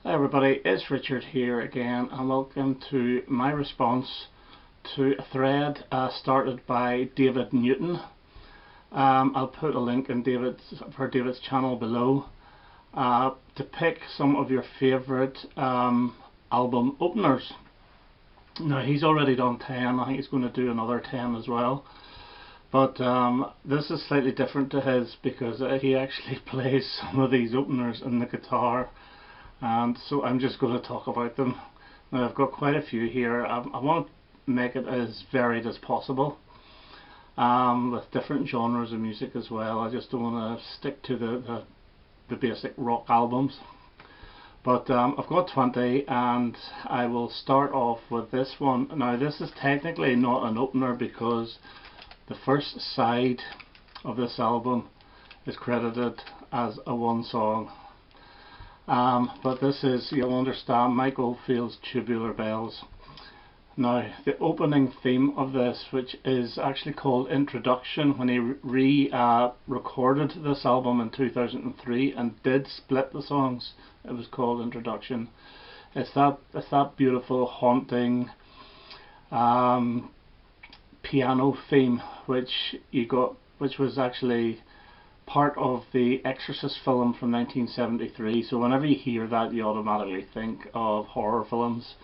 Hi everybody, it's Richard here again and welcome to my response to a thread started by David Newton. I'll put a link in David's channel below to pick some of your favourite album openers. Now he's already done 10, I think he's going to do another 10 as well. But this is slightly different to his because he actually plays some of these openers on the guitar. And so I'm just going to talk about them. Now I've got quite a few here. I want to make it as varied as possible with different genres of music as well. I just don't want to stick to the basic rock albums. But I've got 20 and I will start off with this one. Now this is technically not an opener because the first side of this album is credited as a one song. But this is, you'll understand, Mike Oldfield's Tubular Bells. Now the opening theme of this, which is actually called Introduction, when he recorded this album in 2003 and did split the songs, it was called Introduction. It's that beautiful haunting piano theme which was actually part of the Exorcist film from 1973, so whenever you hear that you automatically think of horror films.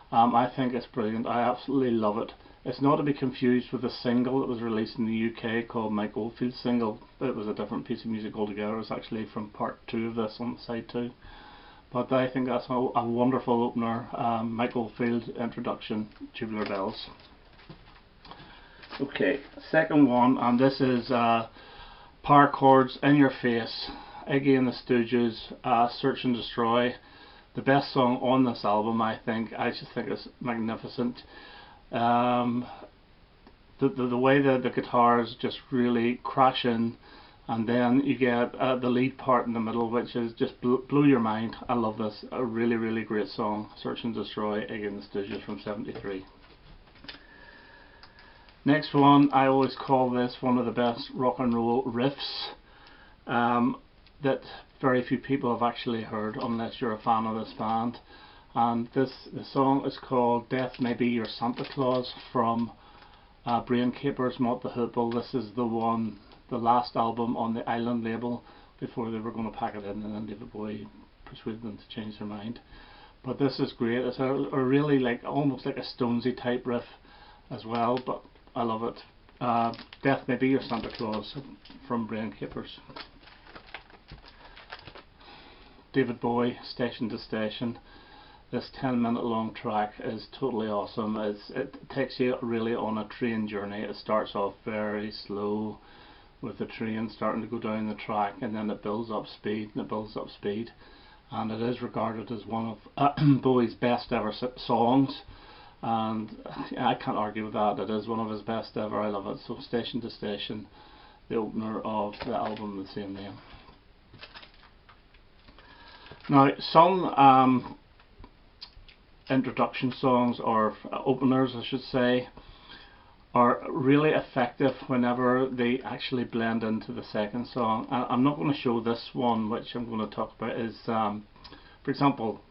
I think it's brilliant. I absolutely love it. It's not to be confused with a single that was released in the UK called Mike Oldfield's single. It was a different piece of music altogether. It's actually from part 2 of this on side 2. But I think that's a wonderful opener. Mike Oldfield, Introduction, Tubular Bells. Okay, second one, and this is Power Chords, In Your Face, Iggy and the Stooges, Search and Destroy. The best song on this album, I think. I just think it's magnificent. The way that the guitars just really crash in, and then you get the lead part in the middle, which is just blew your mind. I love this. A really, really great song. Search and Destroy, Iggy and the Stooges from '73. Next one, I always call this one of the best rock and roll riffs that very few people have actually heard unless you're a fan of this band. And the song is called Death May Be Your Santa Claus from Braincapers' Mott the Hoople. This is the last album on the Island label before they were going to pack it in, and then David Bowie persuaded them to change their mind. But this is great. It's a really almost like a Stonesy type riff as well, but I love it. Death May Be Your Santa Claus from Braincapers. David Bowie, Station to Station. This 10-minute long track is totally awesome. It takes you really on a train journey. It starts off very slow with the train starting to go down the track, and then it builds up speed and it builds up speed. And it is regarded as one of Bowie's best ever songs. And I can't argue with that. It is one of his best ever. I love it. So Station to Station, the opener of the album of the same name. Now some introduction songs, or openers I should say, are really effective whenever they actually blend into the second song. I'm not going to show this one, which I'm going to talk about is for example,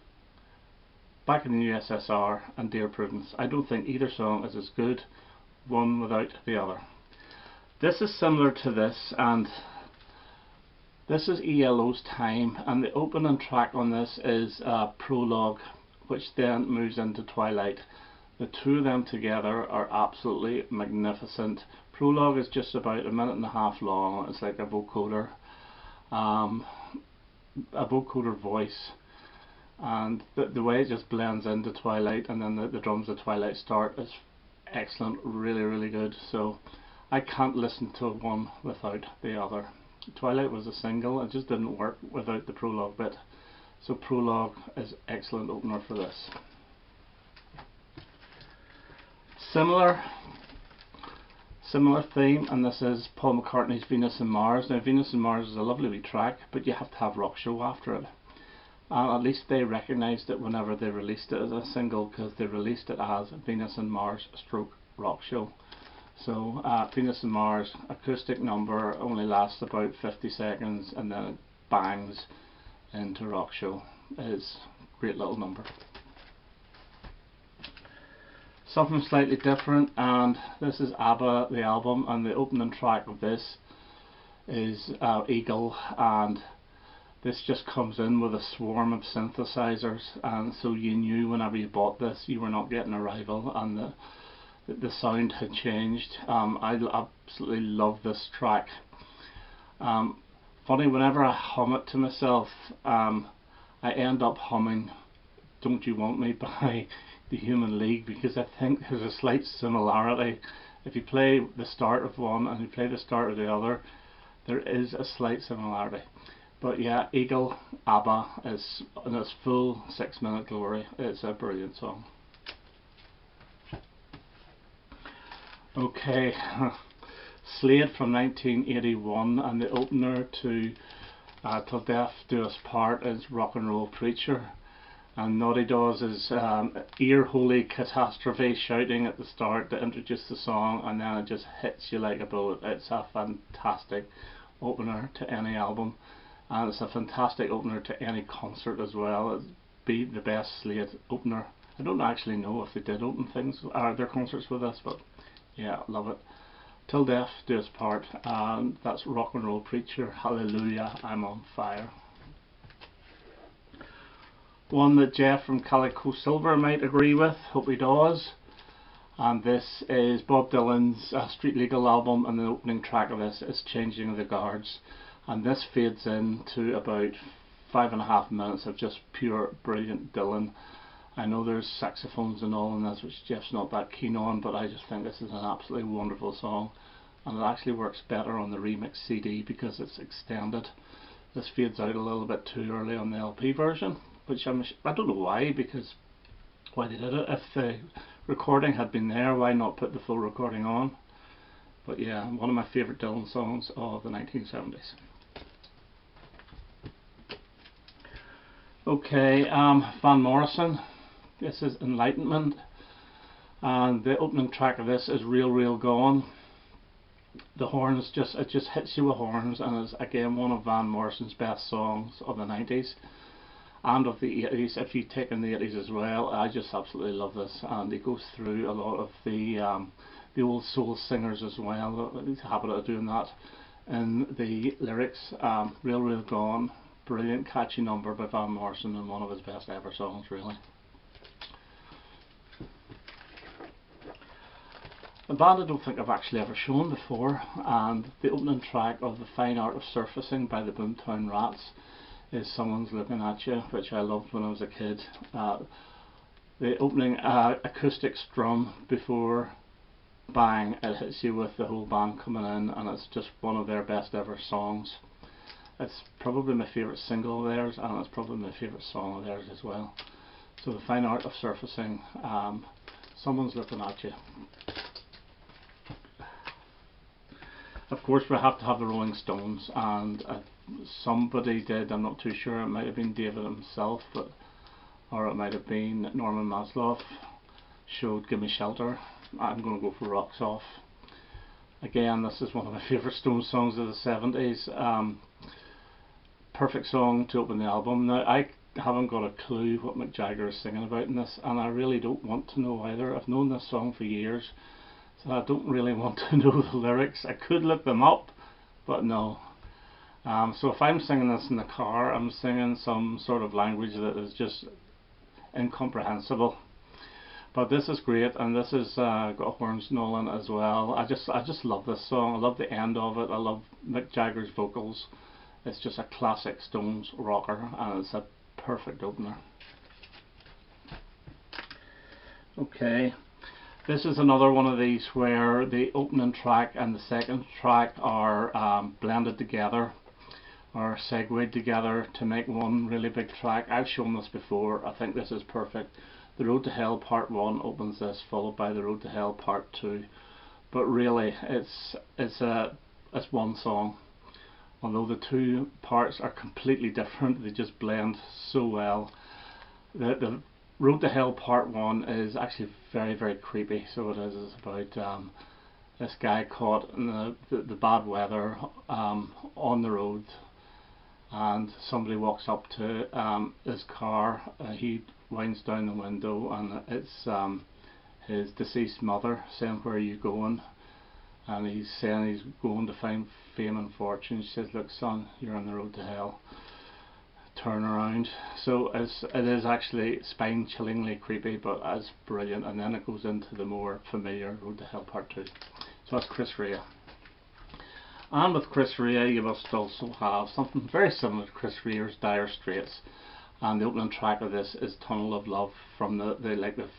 Back in the USSR and Dear Prudence. I don't think either song is as good one without the other. This is similar to this, and this is ELO's Time, and the opening track on this is Prologue, which then moves into Twilight. The two of them together are absolutely magnificent. Prologue is just about a minute and a half long. It's like a vocoder voice. And the way it just blends into Twilight, and then the drums of Twilight start, is excellent, really, really good. So I can't listen to one without the other. Twilight was a single, it just didn't work without the prologue bit. So Prologue is excellent opener for this. Similar theme, and this is Paul McCartney's Venus and Mars. Now Venus and Mars is a lovely wee track, but you have to have Rock Show after it. And at least they recognised it whenever they released it as a single, because they released it as Venus and Mars stroke Rock Show. So Venus and Mars, acoustic number, only lasts about 50 seconds and then it bangs into Rock Show. It is great little number. Something slightly different, and this is ABBA, the album, and the opening track of this is Eagle, and this just comes in with a swarm of synthesizers, and so you knew whenever you bought this you were not getting a rival, and the sound had changed. I absolutely love this track. Funny, whenever I hum it to myself, I end up humming Don't You Want Me by the Human League, because I think there's a slight similarity. If you play the start of one and you play the start of the other, there is a slight similarity. But yeah, Eagle, ABBA, is in its full 6-minute glory. It's a brilliant song. Okay, Slade from 1981, and the opener to Till Death Do Us Part is Rock and Roll Preacher. And Naughty Dawes is ear-holy catastrophe shouting at the start to introduce the song, and then it just hits you like a bullet. It's a fantastic opener to any album, and it's a fantastic opener to any concert as well. It'd be the best Slade opener. I don't actually know if they did open things or their concerts with this, but yeah, love it. Till Death Do Us Part, and that's Rock and Roll Preacher. Hallelujah, I'm on fire. One that Jeff from Calico Silver might agree with, hope he does. And this is Bob Dylan's Street Legal album, and the opening track of this is Changing the Guards. And this fades into about 5.5 minutes of just pure brilliant Dylan. I know there's saxophones and all in this, which Jeff's not that keen on, but I just think this is an absolutely wonderful song. And it actually works better on the remix CD because it's extended. This fades out a little bit too early on the LP version, which I don't know why, because why they did it. If the recording had been there, why not put the full recording on? But yeah, one of my favourite Dylan songs of the 1970s. Okay, Van Morrison. This is Enlightenment, and the opening track of this is Real Real Gone. The horns it just hits you with horns, and is again one of Van Morrison's best songs of the 90s. And of the 80s, if you take in the 80s as well. I just absolutely love this, and it goes through a lot of the old soul singers as well. He's a habit of doing that in the lyrics. Real Real Gone, brilliant catchy number by Van Morrison, and one of his best ever songs, really. A band I don't think I've actually ever shown before, and the opening track of The Fine Art of Surfacing by the Boomtown Rats is Someone's Looking At You, which I loved when I was a kid. The opening acoustic strum before bang, it hits you with the whole band coming in, and it's just one of their best ever songs. It's probably my favourite single of theirs, and it's probably my favourite song of theirs as well. So The Fine Art of Surfacing, Someone's Looking At You. Of course, we have to have the Rolling Stones, and somebody did, I'm not too sure, it might have been David himself, or it might have been Norman Maslow, showed Gimme Shelter. I'm going to go for Rocks Off. Again, this is one of my favourite Stones songs of the 70s. Perfect song to open the album. Now, I haven't got a clue what Mick Jagger is singing about in this, and I really don't want to know either. I've known this song for years, so I don't really want to know the lyrics. I could look them up, but no. So if I'm singing this in the car, I'm singing some sort of language that is just incomprehensible. But this is great, and this has got horns Nolan as well. I just love this song. I love the end of it. I love Mick Jagger's vocals. It's just a classic Stones rocker, and it's a perfect opener. Okay. This is another one of these where the opening track and the second track are blended together, or segued together to make one really big track. I've shown this before. I think this is perfect. The Road to Hell Part 1 opens this, followed by The Road to Hell Part 2. But really, it's one song. Although the two parts are completely different, they just blend so well. The Road to Hell Part 1 is actually very, very creepy. So it is. It's about this guy caught in the bad weather on the road, and somebody walks up to his car. He winds down the window, and it's his deceased mother saying, "Where are you going?" And he's saying he's going to find fame and fortune. She says, "Look, son, you're on the road to hell. Turn around." So it is actually spine-chillingly creepy, but it's brilliant. And then it goes into the more familiar Road to Hell Part 2. So that's Chris Rea. And with Chris Rea, you must also have something very similar to Chris Rea's Dire Straits. And the opening track of this is Tunnel of Love, from the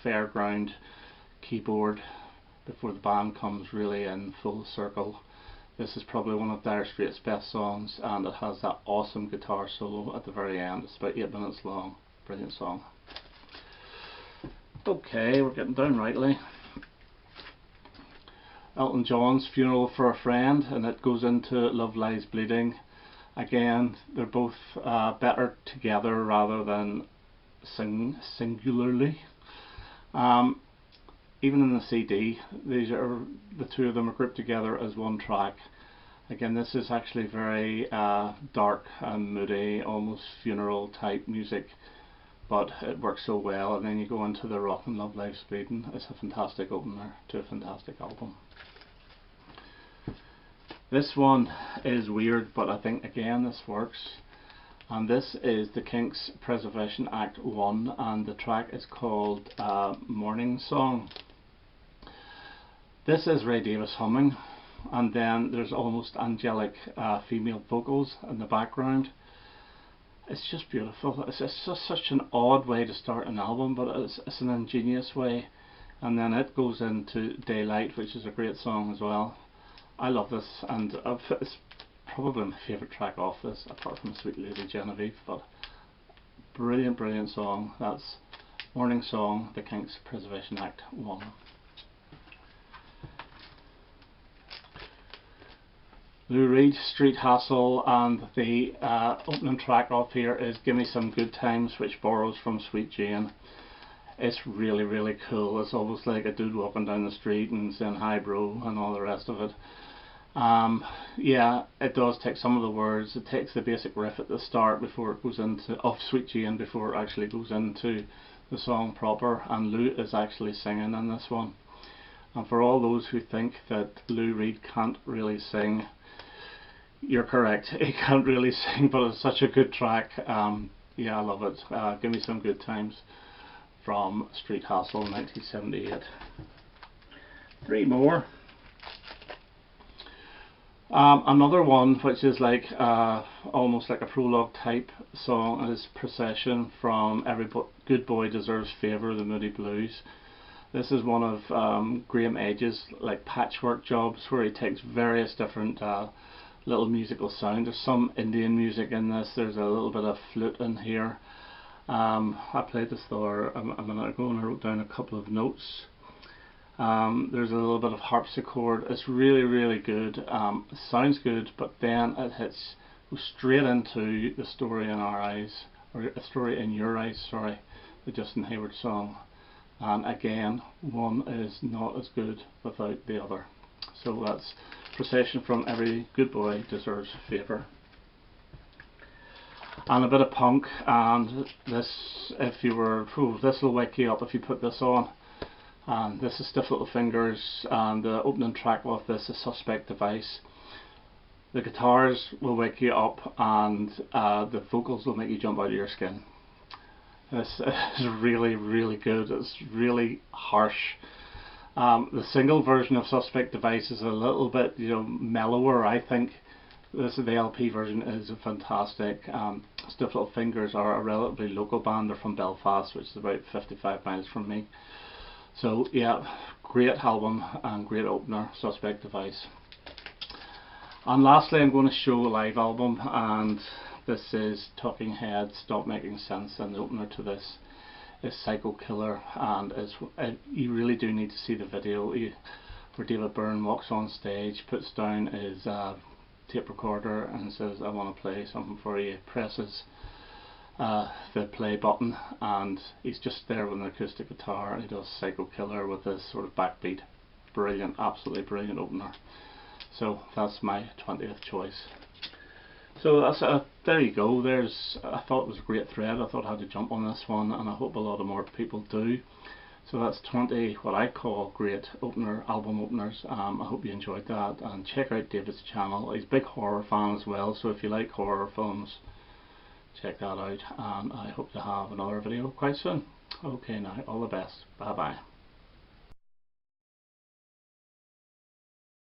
fairground keyboard before the band comes really in full circle. This is probably one of Dire Straits' best songs, and it has that awesome guitar solo at the very end. It's about 8 minutes long. Brilliant song. Okay, we're getting down rightly. Elton John's Funeral for a Friend, and it goes into Love Lies Bleeding. Again, they're both better together rather than singularly. Even in the CD, the two of them are grouped together as one track. Again, this is actually very dark and moody, almost funeral type music, but it works so well. And then you go into the rock and Love Lies Bleeding. It's a fantastic opener to a fantastic album. This one is weird, but I think again this works. And this is the Kinks' Preservation Act 1, and the track is called Morning Song. This is Ray Davies humming, and then there's almost angelic female vocals in the background. It's just beautiful. It's just such an odd way to start an album, but it's an ingenious way. And then it goes into Daylight, which is a great song as well. I love this, and it's probably my favourite track off this, apart from Sweet Lady Genevieve. But brilliant, brilliant song. That's Morning Song, the Kinks' Preservation Act 1. Lou Reed, Street Hassle, and the opening track off here is Gimme Some Good Times, which borrows from Sweet Jane. It's really, really cool. It's almost like a dude walking down the street and saying hi bro and all the rest of it. Yeah, it does take some of the words. It takes the basic riff at the start before it goes into Sweet Jane, before it actually goes into the song proper, and Lou is actually singing in this one. And for all those who think that Lou Reed can't really sing, you're correct. He can't really sing, but it's such a good track. Yeah, I love it. Give Me Some Good Times from Street Hassle, 1978. Three more. Another one which is like almost like a prologue type song is Procession from Every Good Boy Deserves Favour, the Moody Blues. This is one of Graham Edge's like patchwork jobs where he takes various different little musical sounds. There's some Indian music in this, there's a little bit of flute in here. I played this there a minute ago and I wrote down a couple of notes. There's a little bit of harpsichord. It's really, really good. It sounds good, but then it goes straight into The Story in Our Eyes, or A Story in Your Eyes, sorry, the Justin Hayward song. And again, one is not as good without the other. So that's Procession from Every Good Boy Deserves Favour. And a bit of punk, and this, if you were, this will wake you up if you put this on. And this is Stiff Little Fingers, and the opening track of this is Suspect Device. The guitars will wake you up, and the vocals will make you jump out of your skin. This is really, really good. It's really harsh. The single version of Suspect Device is a little bit, mellower, I think. The LP version is fantastic. Stiff Little Fingers are a relatively local band. They're from Belfast, which is about 55 miles from me. So yeah, great album and great opener, Suspect Device. And lastly, I'm going to show a live album, and this is Talking Heads, Stop Making Sense, and the opener to this is Psycho Killer, and you really do need to see the video where David Byrne walks on stage, puts down his tape recorder and says, "I want to play something for you," presses the play button, and he's just there with an acoustic guitar, and he does Psycho Killer with this sort of backbeat. Brilliant, absolutely brilliant opener. So that's my 20th choice. So that's there you go. I thought it was a great thread. I thought I had to jump on this one, and I hope a lot of more people do. So that's 20 what I call great album openers. I hope you enjoyed that, and check out David's channel. He's a big horror fan as well, so if you like horror films, check that out, and I hope to have another video quite soon. Okay, now all the best. Bye bye.